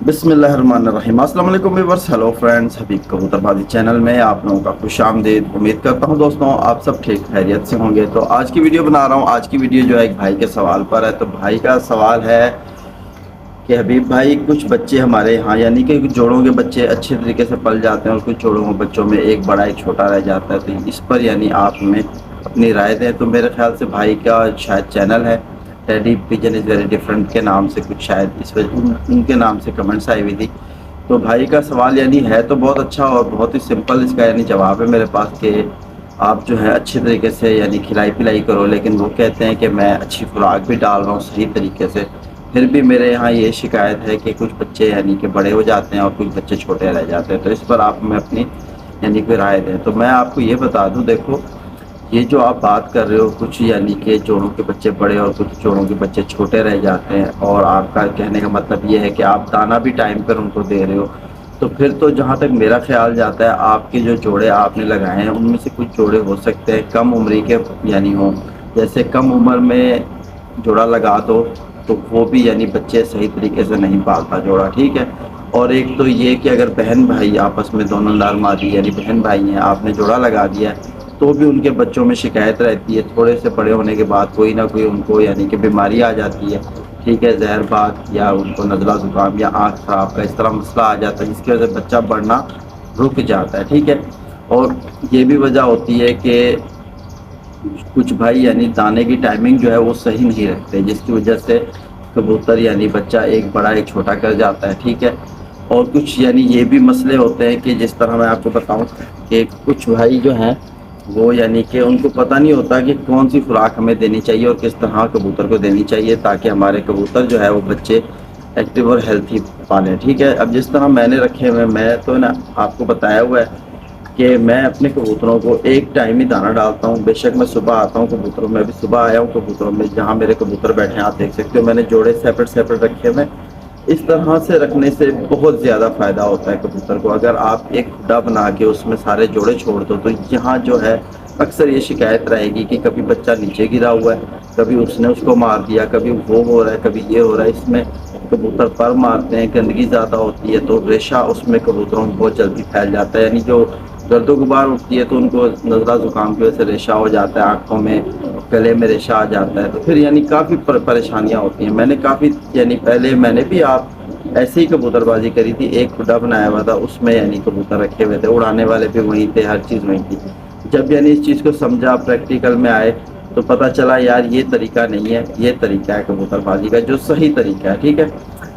بسم اللہ الرحمن الرحیم۔ السلام علیکم ویورز، ہیلو فرینڈز، حبیب کبوتر بازی چینل میں آپ لوگوں کا خوش آمدید۔ امید کرتا ہوں دوستوں آپ سب ٹھیک خیریت سے ہوں گے۔ تو آج کی ویڈیو بنا رہا ہوں۔ آج کی ویڈیو جو ہے ایک بھائی کے سوال پر ہے۔ تو بھائی کا سوال ہے کہ حبیب بھائی، کچھ بچے ہمارے یہاں یعنی کہ جوڑوں کے بچے اچھے طریقے سے پل جاتے ہیں اور کچھ جوڑوں کے بچوں میں ایک بڑا ایک چھوٹا رہ جاتا ہے، تو اس پر یعنی آپ ہمیں اپنی رائے دیں۔ تو میرے خیال سے بھائی کا شاید چینل ہے teddy Pigeon is very different کے نام سے، کچھ شاید اس وجہ ان کے نام سے کمنٹس آئی ہوئی تھی۔ تو بھائی کا سوال یعنی ہے تو بہت اچھا اور بہت ہی سمپل اس کا یعنی جواب ہے میرے پاس کہ آپ جو ہے اچھے طریقے سے یعنی کھلائی پلائی کرو، لیکن وہ کہتے ہیں کہ میں اچھی خوراک بھی ڈال رہا ہوں صحیح طریقے سے، پھر بھی میرے یہاں یہ شکایت ہے کہ کچھ بچے یعنی کہ بڑے ہو جاتے ہیں اور کچھ بچے چھوٹے رہ جاتے ہیں۔ تو اس پر آپ ہمیں اپنی یعنی کوئی رائے دیں۔ تو میں آپ کو یہ بتا دوں، دیکھو یہ جو آپ بات کر رہے ہو کچھ یعنی کہ جوڑوں کے بچے بڑے اور کچھ جوڑوں کے بچے چھوٹے رہ جاتے ہیں، اور آپ کا کہنے کا مطلب یہ ہے کہ آپ دانہ بھی ٹائم پر ان کو دے رہے ہو، تو پھر تو جہاں تک میرا خیال جاتا ہے آپ کے جو جوڑے آپ نے لگائے ہیں ان میں سے کچھ جوڑے ہو سکتے ہیں کم عمری کے یعنی ہوں، جیسے کم عمر میں جوڑا لگا دو تو وہ بھی یعنی بچے صحیح طریقے سے نہیں پالتا جوڑا، ٹھیک ہے۔ اور ایک تو یہ کہ اگر بہن بھائی آپس میں دونوں نر مادی یعنی بہن بھائی ہیں، آپ نے جوڑا لگا دیا ہے تو بھی ان کے بچوں میں شکایت رہتی ہے، تھوڑے سے بڑے ہونے کے بعد کوئی نہ کوئی ان کو یعنی کہ بیماری آ جاتی ہے، ٹھیک ہے، زہر بات یا ان کو نزلہ زکام یا آنکھ خراب کا اس طرح مسئلہ آ جاتا ہے جس کی وجہ سے بچہ بڑھنا رک جاتا ہے، ٹھیک ہے۔ اور یہ بھی وجہ ہوتی ہے کہ کچھ بھائی یعنی دانے کی ٹائمنگ جو ہے وہ صحیح نہیں رکھتے، جس کی وجہ سے کبوتر یعنی بچہ ایک بڑا ایک چھوٹا کر جاتا ہے، ٹھیک ہے۔ اور کچھ یعنی یہ بھی مسئلے ہوتے ہیں کہ جس طرح میں آپ کو بتاؤں کہ کچھ بھائی جو ہیں وہ یعنی کہ ان کو پتہ نہیں ہوتا کہ کون سی خوراک ہمیں دینی چاہیے اور کس طرح کبوتر کو دینی چاہیے تاکہ ہمارے کبوتر جو ہے وہ بچے ایکٹیو اور ہیلتھی پالیں، ٹھیک ہے۔ اب جس طرح میں نے رکھے ہوئے، میں تو نا آپ کو بتایا ہوا ہے کہ میں اپنے کبوتروں کو ایک ٹائم ہی دانہ ڈالتا ہوں، بے شک میں صبح آتا ہوں کبوتروں میں، ابھی صبح آیا ہوں کبوتروں میں جہاں میرے کبوتر بیٹھے ہیں، آپ دیکھ سکتے ہو میں نے جوڑے سیپریٹ رکھے ہوئے۔ اس طرح سے رکھنے سے بہت زیادہ فائدہ ہوتا ہے کبوتر کو۔ اگر آپ ایک کھڈا بنا کے اس میں سارے جوڑے چھوڑ دو تو یہاں جو ہے اکثر یہ شکایت رہے گی کہ کبھی بچہ نیچے گرا ہوا ہے، کبھی اس نے اس کو مار دیا، کبھی وہ ہو رہا ہے، کبھی یہ ہو رہا ہے۔ اس میں کبوتر پر مارتے ہیں، گندگی زیادہ ہوتی ہے تو ریشہ اس میں کبوتروں میں بہت جلدی پھیل جاتا ہے، یعنی جو گرد و غبار اٹھتی ہے تو ان کو نزلہ زکام کی وجہ سے ریشہ ہو جاتا ہے، آنکھوں میں گلے میں ریشہ آ جاتا ہے، تو پھر یعنی کافی پریشانیاں ہوتی ہیں۔ میں نے کافی یعنی پہلے میں نے بھی آپ ایسے ہی کبوتر بازی کری تھی، ایک کھڈا بنایا ہوا تھا اس میں یعنی کبوتر رکھے ہوئے تھے، اڑانے والے بھی وہیں تھے، ہر چیز وہیں تھی۔ جب یعنی اس چیز کو سمجھا، پریکٹیکل میں آئے تو پتہ چلا یار یہ طریقہ نہیں ہے، یہ طریقہ ہے کبوتر بازی کا جو صحیح طریقہ ہے، ٹھیک ہے۔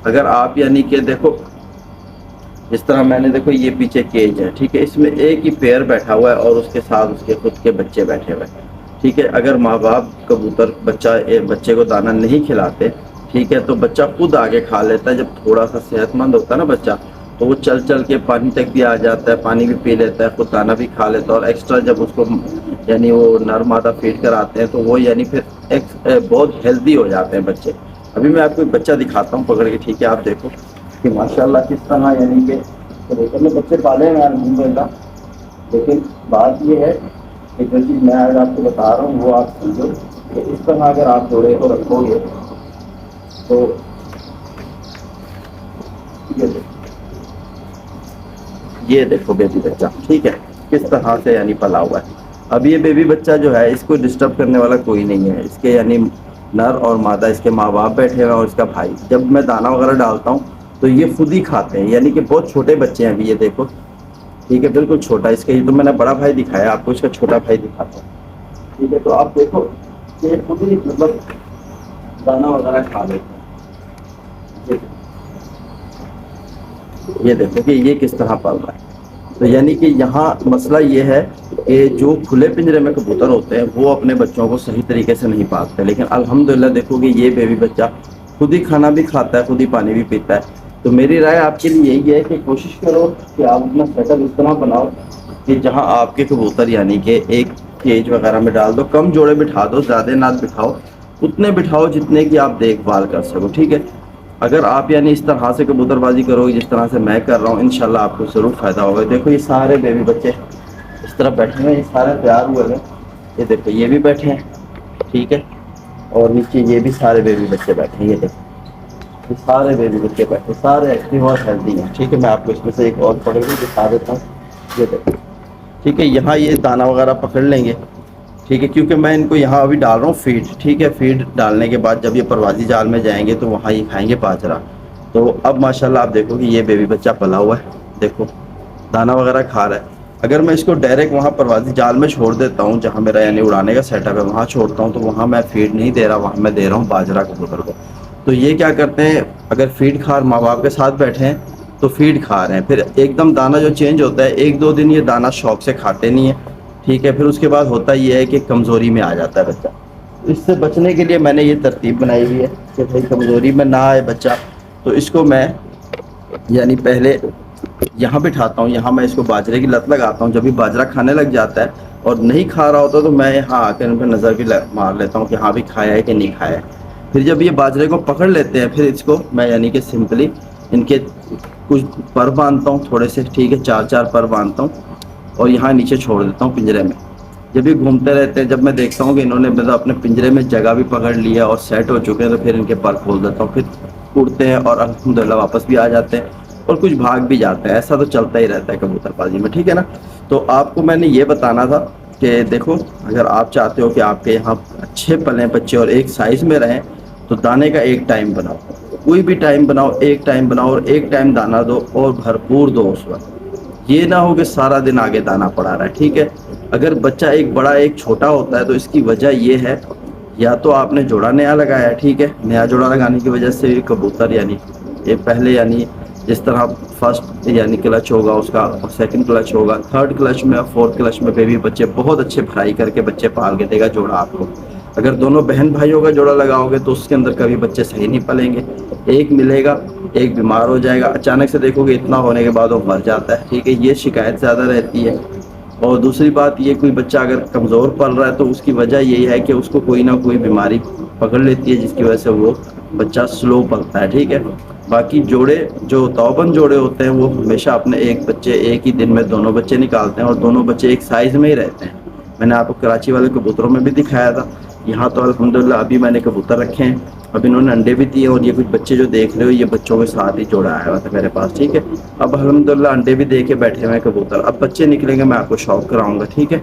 اگر آپ یعنی کہ دیکھو اس طرح میں نے دیکھو یہ پیچھے کیج ہے، ٹھیک ہے، اس میں ایک ہی پیر بیٹھا ہوا ہے اور اس کے ساتھ اس کے خود کے بچے بیٹھے ہوئے ہیں، ٹھیک ہے۔ اگر ماں باپ کبوتر بچے کو دانہ نہیں کھلاتے، ٹھیک ہے، تو بچہ خود آگے کھا لیتا ہے۔ جب تھوڑا سا صحت مند ہوتا ہے نا بچہ تو وہ چل چل کے پانی تک بھی آ جاتا ہے، پانی بھی پی لیتا ہے، خود دانہ بھی کھا لیتا ہے، اور ایکسٹرا جب اس کو یعنی وہ نر مادہ فیڈ کراتے ہیں تو وہ یعنی پھر بہت ہیلدی ہو جاتے ہیں بچے۔ ابھی میں آپ کو ایک بچہ دکھاتا ہوں پکڑ کے، ٹھیک ہے، آپ دیکھو کہ ماشاءاللہ کس طرح یعنی کہ کبوتر میں بچے پالے ہیں الحمدللہ، لیکن بات یہ ہے کہ جو چیز میں آج آپ کو بتا رہا ہوں وہ آپ سمجھو کہ اس طرح اگر آپ جوڑے کو رکھو گے تو یہ دیکھو بیبی بچہ، ٹھیک ہے، کس طرح سے یعنی پلا ہوا ہے۔ اب یہ بیبی بچہ جو ہے اس کو ڈسٹرب کرنے والا کوئی نہیں ہے، اس کے یعنی نر اور مادہ اس کے ماں باپ بیٹھے ہوئے اور اس کا بھائی، جب میں دانہ وغیرہ ڈالتا ہوں تو یہ خود ہی کھاتے ہیں، یعنی کہ بہت چھوٹے بچے ہیں ابھی، یہ دیکھو، ٹھیک ہے، بالکل چھوٹا، اس کا یہ تو میں نے بڑا بھائی دکھایا، آپ کو اس کا چھوٹا بھائی دکھاتا ہوں، ٹھیک ہے۔ تو آپ دیکھو کہ خود ہی مطلب دانہ وغیرہ کھا لیتے ہیں، یہ دیکھو کہ یہ کس طرح پل رہا ہے۔ تو یعنی کہ یہاں مسئلہ یہ ہے کہ جو کھلے پنجرے میں کبوتر ہوتے ہیں وہ اپنے بچوں کو صحیح طریقے سے نہیں پالتے، لیکن الحمدللہ دیکھو کہ یہ بیبی بچہ خود ہی کھانا بھی کھاتا ہے، خود ہی پانی بھی پیتا ہے۔ تو میری رائے آپ کے لیے یہی ہے کہ کوشش کرو کہ آپ اپنا سیٹ اپ اس طرح بناؤ کہ جہاں آپ کے کبوتر یعنی کہ ایک کیج وغیرہ میں ڈال دو، کم جوڑے بٹھا دو، زیادہ نہ بٹھاؤ، اتنے بٹھاؤ جتنے کی آپ دیکھ بھال کر سکو، ٹھیک ہے۔ اگر آپ یعنی اس طرح سے کبوتر بازی کرو گے جس طرح سے میں کر رہا ہوں، انشاءاللہ آپ کو ضرور فائدہ ہوگا۔ دیکھو یہ سارے بیبی بچے اس طرح بیٹھے ہیں، یہ سارے تیار ہوئے ہیں، یہ دیکھو یہ بھی بیٹھے ہیں، ٹھیک ہے، اور نیچے یہ بھی سارے بیبی بچے بیٹھے ہیں، یہ دیکھو یہ سارے بیبی بچے بیٹھے سارے ایکٹیو اور ہیلدی ہیں. ٹھیک ہے, میں آپ کو اس میں سے ایک اور پکڑ کے دکھا دیتا ہوں. یہ دیکھیں, ٹھیک ہے, یہاں یہ دانہ وغیرہ پکڑ لیں گے. ٹھیک ہے, کیونکہ میں ان کو یہاں ابھی ڈال رہا ہوں فیڈ. ٹھیک ہے, فیڈ ڈالنے کے بعد جب یہ پروازی جال میں جائیں گے تو وہاں یہ کھائیں گے باجرہ. تو اب ماشاءاللہ آپ دیکھو کہ یہ بیبی بچہ پلا ہوا ہے, دیکھو دانہ وغیرہ کھا رہا ہے. اگر میں اس کو ڈائریکٹ وہاں پروازی جال میں چھوڑ دیتا ہوں جہاں میرا یعنی اڑانے کا سیٹ اپ ہے, وہاں چھوڑتا ہوں, تو وہاں میں فیڈ نہیں دے رہا, وہاں میں دے رہا ہوں باجرہ کبوتر کو. تو یہ کیا کرتے ہیں, اگر فیڈ کھا ماں باپ کے ساتھ بیٹھے ہیں تو فیڈ کھا رہے ہیں, پھر ایک دم دانہ جو چینج ہوتا ہے, ایک دو دن یہ دانہ شوق سے کھاتے نہیں ہیں. ٹھیک ہے, پھر اس کے بعد ہوتا یہ ہے کہ کمزوری میں آ جاتا ہے بچہ. اس سے بچنے کے لیے میں نے یہ ترتیب بنائی ہوئی ہے کہ بھائی کمزوری میں نہ آئے بچہ. تو اس کو میں یعنی پہلے یہاں بٹھاتا ہوں, یہاں میں اس کو باجرے کی لت لگاتا ہوں. جب بھی باجرہ کھانے لگ جاتا ہے اور نہیں کھا رہا ہوتا تو میں یہاں آ کے ان پہ نظر بھی مار لیتا ہوں کہ ہاں بھی کھایا ہے کہ نہیں کھایا ہے. پھر جب یہ باجرے کو پکڑ لیتے ہیں, پھر اس کو میں یعنی کہ سمپلی ان کے کچھ پر باندھتا ہوں تھوڑے سے. ٹھیک ہے, 4 پر باندھتا ہوں اور یہاں نیچے چھوڑ دیتا ہوں پنجرے میں. جب یہ گھومتے رہتے ہیں, جب میں دیکھتا ہوں کہ انہوں نے مطلب اپنے پنجرے میں جگہ بھی پکڑ لیا اور سیٹ ہو چکے ہیں, تو پھر ان کے پر کھول دیتا ہوں. پھر اڑتے ہیں اور الحمدللہ واپس بھی آ جاتے ہیں اور کچھ بھاگ بھی جاتے ہیں. ایسا تو چلتا ہی رہتا ہے کبوتر بازی میں. ٹھیک ہے نا, تو آپ کو میں نے یہ بتانا تھا کہ دیکھو اگر آپ چاہتے ہو کہ آپ کے یہاں اچھے پلیں بچے اور ایک سائز میں رہیں تو دانے کا ایک ٹائم بناؤ. کوئی بھی ٹائم بناؤ, ایک ٹائم بناؤ اور ایک ٹائم دانا دو اور بھرپور دو اس وقت. یہ نہ ہو کہ سارا دن آگے دانا پڑا رہا ہے. ٹھیک ہے, اگر بچہ ایک بڑا ایک چھوٹا ہوتا ہے تو اس کی وجہ یہ ہے یا تو آپ نے جوڑا نیا لگایا ہے. ٹھیک ہے, نیا جوڑا لگانے کی وجہ سے کبوتر یعنی یہ پہلے یعنی جس طرح فرسٹ یعنی کلچ ہوگا اس کا, سیکنڈ کلچ ہوگا, تھرڈ کلچ میں, فورتھ کلچ میں بیبی بچے بہت اچھے فرائی کر کے بچے پال کے دے گا جوڑا آپ کو. اگر دونوں بہن بھائیوں کا جوڑا لگاؤ گے تو اس کے اندر کبھی بچے صحیح نہیں پلیں گے. ایک ملے گا, ایک بیمار ہو جائے گا, اچانک سے دیکھو گے اتنا ہونے کے بعد وہ مر جاتا ہے. ٹھیک ہے, یہ شکایت زیادہ رہتی ہے. اور دوسری بات یہ, کوئی بچہ اگر کمزور پل رہا ہے تو اس کی وجہ یہی ہے کہ اس کو کوئی نہ کوئی بیماری پکڑ لیتی ہے جس کی وجہ سے وہ بچہ سلو پلتا ہے. ٹھیک ہے, باقی جوڑے جو توبند جوڑے ہوتے ہیں وہ ہمیشہ اپنے ایک بچے ایک ہی دن میں دونوں بچے نکالتے ہیں اور دونوں بچے ایک سائز میں ہی رہتے ہیں. میں نے آپ کو کراچی والے کبوتروں میں بھی دکھایا تھا. یہاں تو الحمدللہ ابھی میں نے کبوتر رکھے ہیں, اب انہوں نے انڈے بھی دیے اور یہ کچھ بچے جو دیکھ رہے ہو یہ بچوں کے ساتھ ہی جوڑا آیا ہوا تھا میرے پاس. ٹھیک ہے, اب الحمدللہ انڈے بھی دے کے بیٹھے ہوئے ہیں کبوتر. اب بچے نکلیں گے میں آپ کو شوق کراؤں گا. ٹھیک ہے,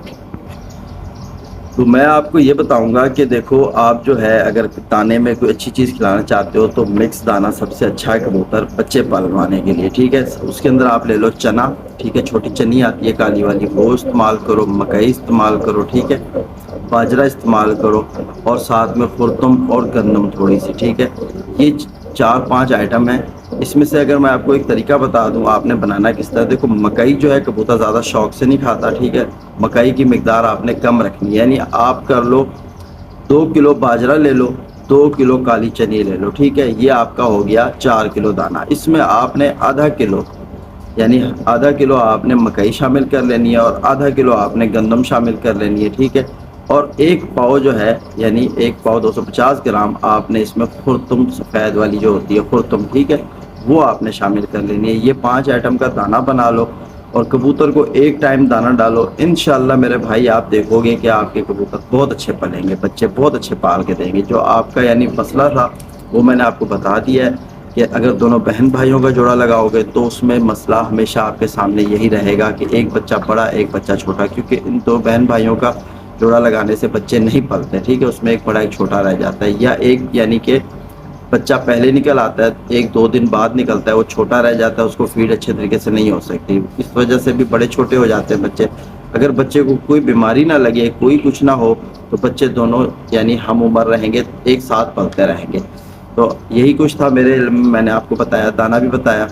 تو میں آپ کو یہ بتاؤں گا کہ دیکھو آپ جو ہے اگر دانے میں کوئی اچھی چیز کھلانا چاہتے ہو تو مکس دانا سب سے اچھا ہے کبوتر بچے پلوانے کے لیے. ٹھیک ہے, اس کے اندر آپ لے لو چنا. ٹھیک ہے, چھوٹی چنی آتی ہے کالی والی, وہ استعمال کرو. مکئی استعمال کرو. ٹھیک ہے, باجرہ استعمال کرو اور ساتھ میں خرتم اور گندم تھوڑی سی. ٹھیک ہے, یہ 4-5 آئٹم ہیں. اس میں سے اگر میں آپ کو ایک طریقہ بتا دوں آپ نے بنانا کس طرح, دیکھو مکئی جو ہے کبوتر زیادہ شوق سے نہیں کھاتا. ٹھیک ہے, مکئی کی مقدار آپ نے کم رکھنی ہے, یعنی آپ کر لو 2 کلو باجرہ لے لو, 2 کلو کالی چنی لے لو. ٹھیک ہے, یہ آپ کا ہو گیا 4 کلو دانہ. اس میں آپ نے آدھا کلو یعنی آدھا کلو آپ نے مکئی شامل کر لینی ہے اور آدھا کلو آپ نے گندم شامل کر لینی ہے. ٹھیک ہے, اور 1 پاؤ جو ہے یعنی 1 پاؤ 250 گرام آپ نے اس میں خرتم سفید والی جو ہوتی ہے خرتم, ٹھیک ہے, وہ آپ نے شامل کر لینی ہے. یہ 5 آئٹم کا دانہ بنا لو اور کبوتر کو ایک ٹائم دانہ ڈالو. انشاءاللہ میرے بھائی آپ دیکھو گے کہ آپ کے کبوتر بہت اچھے پلیں گے, بچے بہت اچھے پال کے دیں گے. جو آپ کا یعنی مسئلہ تھا وہ میں نے آپ کو بتا دیا ہے کہ اگر دونوں بہن بھائیوں کا جوڑا لگاؤ گے تو اس میں مسئلہ ہمیشہ آپ کے سامنے یہی رہے گا کہ ایک بچہ بڑا ایک بچہ چھوٹا, کیونکہ ان 2 بہن بھائیوں کا جوڑا لگانے سے بچے نہیں پلتے. ٹھیک ہے, اس میں ایک بڑا ایک چھوٹا رہ جاتا ہے, یا ایک یعنی کہ بچہ پہلے نکل آتا ہے 1-2 دن بعد نکلتا ہے, وہ چھوٹا رہ جاتا ہے, اس کو فیڈ اچھے طریقے سے نہیں ہو سکتی. اس وجہ سے بھی بڑے چھوٹے ہو جاتے ہیں بچے. اگر بچے کو کوئی بیماری نہ لگے, کوئی کچھ نہ ہو تو بچے دونوں یعنی ہم عمر رہیں گے, ایک ساتھ پلتے رہیں گے. تو یہی کچھ تھا میرے علم میں, میں نے آپ کو بتایا, دانہ بھی بتایا.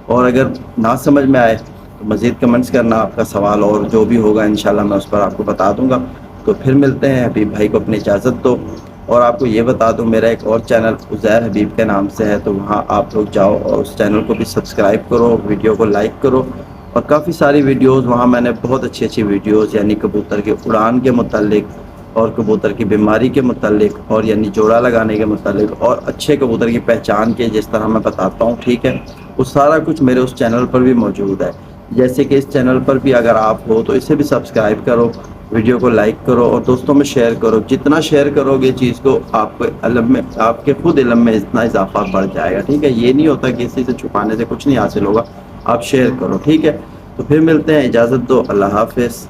اور اگر نہ سمجھ میں آئے تو مزید کمنٹس کرنا, آپ کا سوال اور جو بھی ہوگا انشاءاللہ میں اس پر آپ کو بتا دوں گا. تو پھر ملتے ہیں. حبیب بھائی کو اپنی اجازت دو. اور آپ کو یہ بتا دوں میرا ایک اور چینل عزیر حبیب کے نام سے ہے, تو وہاں آپ لوگ جاؤ اور اس چینل کو بھی سبسکرائب کرو, ویڈیو کو لائک کرو. اور کافی ساری ویڈیوز وہاں میں نے بہت اچھی اچھی ویڈیوز یعنی کبوتر کے اڑان کے متعلق اور کبوتر کی بیماری کے متعلق اور یعنی جوڑا لگانے کے متعلق اور اچھے کبوتر کی پہچان کے جس طرح میں بتاتا ہوں. ٹھیک ہے, وہ سارا کچھ میرے اس چینل پر بھی موجود ہے. جیسے کہ اس چینل پر بھی اگر آپ ہو تو اسے بھی سبسکرائب کرو، ویڈیو کو لائک کرو اور دوستوں میں شیئر کرو۔ جتنا شیئر کرو گے چیز کو آپ کو علم میں، آپ کے خود علم میں اتنا اضافہ بڑھ جائے گا، ٹھیک ہے؟ یہ نہیں ہوتا کہ کسی سے چھپانے سے کچھ نہیں حاصل ہوگا، آپ شیئر کرو، ٹھیک ہے؟ تو پھر ملتے ہیں، اجازت دو، اللہ حافظ۔